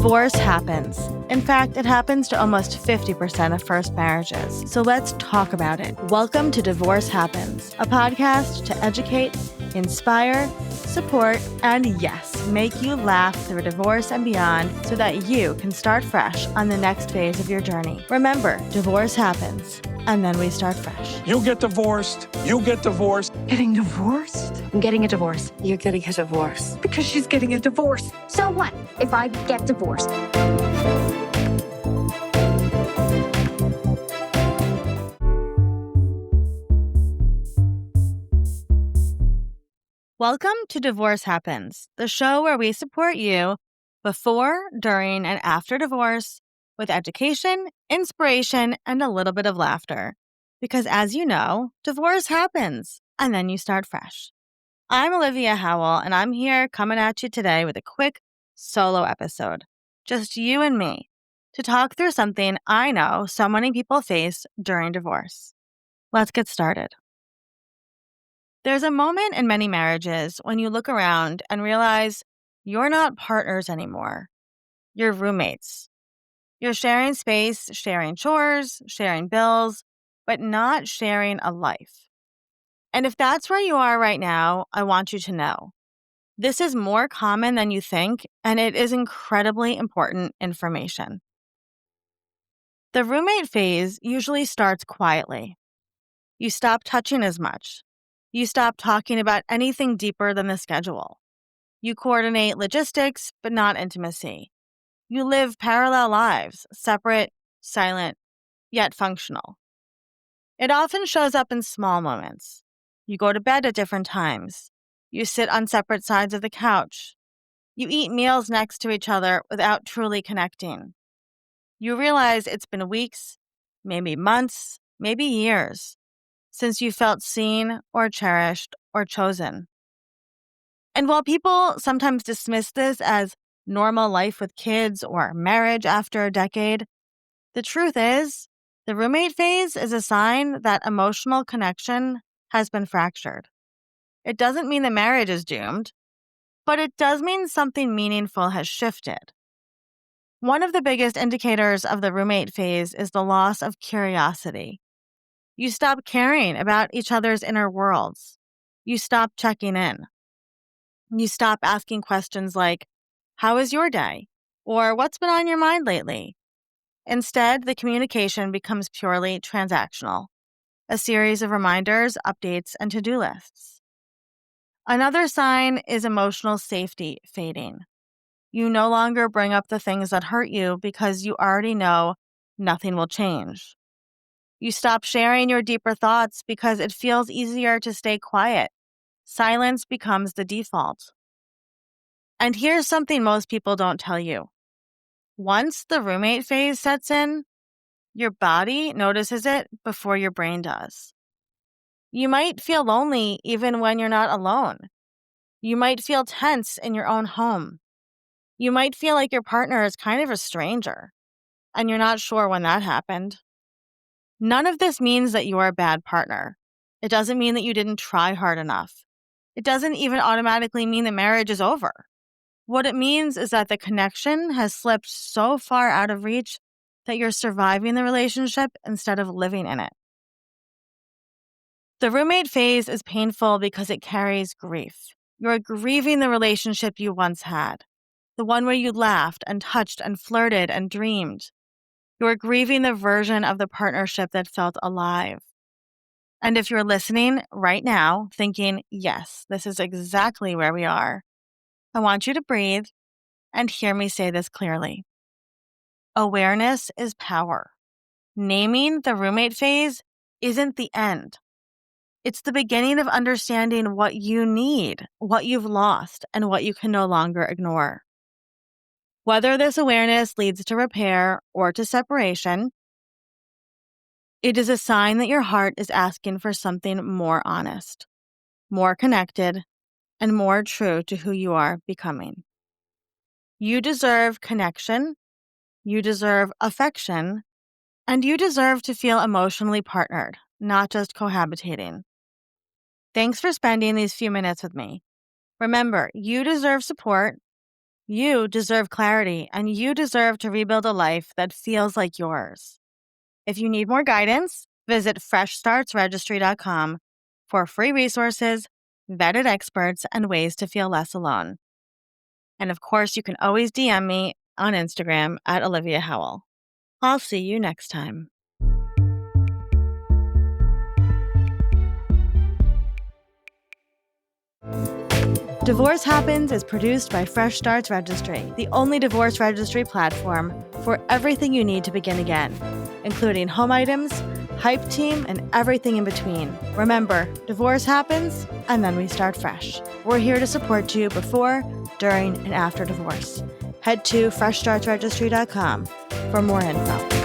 Divorce happens. In fact, it happens to almost 50% of first marriages. So let's talk about it. Welcome to Divorce Happens, a podcast to educate, inspire, support, and yes, make you laugh through divorce and beyond so that you can start fresh on the next phase of your journey. Remember, divorce happens, and then we start fresh. You get divorced. You get divorced. Getting divorced? I'm getting a divorce. You're getting a divorce. Because she's getting a divorce. So what if I get divorced? Welcome to Divorce Happens, the show where we support you before, during, and after divorce with education, inspiration, and a little bit of laughter. Because as you know, divorce happens, and then you start fresh. I'm Olivia Howell, and I'm here coming at you today with a quick solo episode, just you and me, to talk through something I know so many people face during divorce. Let's get started. There's a moment in many marriages when you look around and realize you're not partners anymore. You're roommates. You're sharing space, sharing chores, sharing bills, but not sharing a life. And if that's where you are right now, I want you to know this is more common than you think, and it is incredibly important information. The roommate phase usually starts quietly. You stop touching as much. You stop talking about anything deeper than the schedule. You coordinate logistics, but not intimacy. You live parallel lives, separate, silent, yet functional. It often shows up in small moments. You go to bed at different times. You sit on separate sides of the couch. You eat meals next to each other without truly connecting. You realize it's been weeks, maybe months, maybe years since you felt seen or cherished or chosen. And while people sometimes dismiss this as normal life with kids or marriage after a decade, the truth is, the roommate phase is a sign that emotional connection has been fractured. It doesn't mean the marriage is doomed, but it does mean something meaningful has shifted. One of the biggest indicators of the roommate phase is the loss of curiosity. You stop caring about each other's inner worlds. You stop checking in. You stop asking questions like, "How is your day?" or "What's been on your mind lately?" Instead, the communication becomes purely transactional, a series of reminders, updates, and to-do lists. Another sign is emotional safety fading. You no longer bring up the things that hurt you because you already know nothing will change. You stop sharing your deeper thoughts because it feels easier to stay quiet. Silence becomes the default. And here's something most people don't tell you. Once the roommate phase sets in, your body notices it before your brain does. You might feel lonely even when you're not alone. You might feel tense in your own home. You might feel like your partner is kind of a stranger, and you're not sure when that happened. None of this means that you are a bad partner. It doesn't mean that you didn't try hard enough. It doesn't even automatically mean the marriage is over. What it means is that the connection has slipped so far out of reach that you're surviving the relationship instead of living in it. The roommate phase is painful because it carries grief. You're grieving the relationship you once had, the one where you laughed and touched and flirted and dreamed. You're grieving the version of the partnership that felt alive. And if you're listening right now, thinking, yes, this is exactly where we are, I want you to breathe and hear me say this clearly. Awareness is power. Naming the roommate phase isn't the end. It's the beginning of understanding what you need, what you've lost, and what you can no longer ignore. Whether this awareness leads to repair or to separation, it is a sign that your heart is asking for something more honest, more connected, and more true to who you are becoming. You deserve connection, you deserve affection, and you deserve to feel emotionally partnered, not just cohabitating. Thanks for spending these few minutes with me. Remember, you deserve support, You deserve clarity, and you deserve to rebuild a life that feels like yours. If you need more guidance, visit freshstartsregistry.com for free resources, vetted experts, and ways to feel less alone. And of course, you can always DM me on Instagram at Olivia Howell. I'll see you next time. Divorce Happens is produced by Fresh Starts Registry, the only divorce registry platform for everything you need to begin again, including home items, hype team, and everything in between. Remember, divorce happens, and then we start fresh. We're here to support you before, during, and after divorce. Head to freshstartsregistry.com for more info.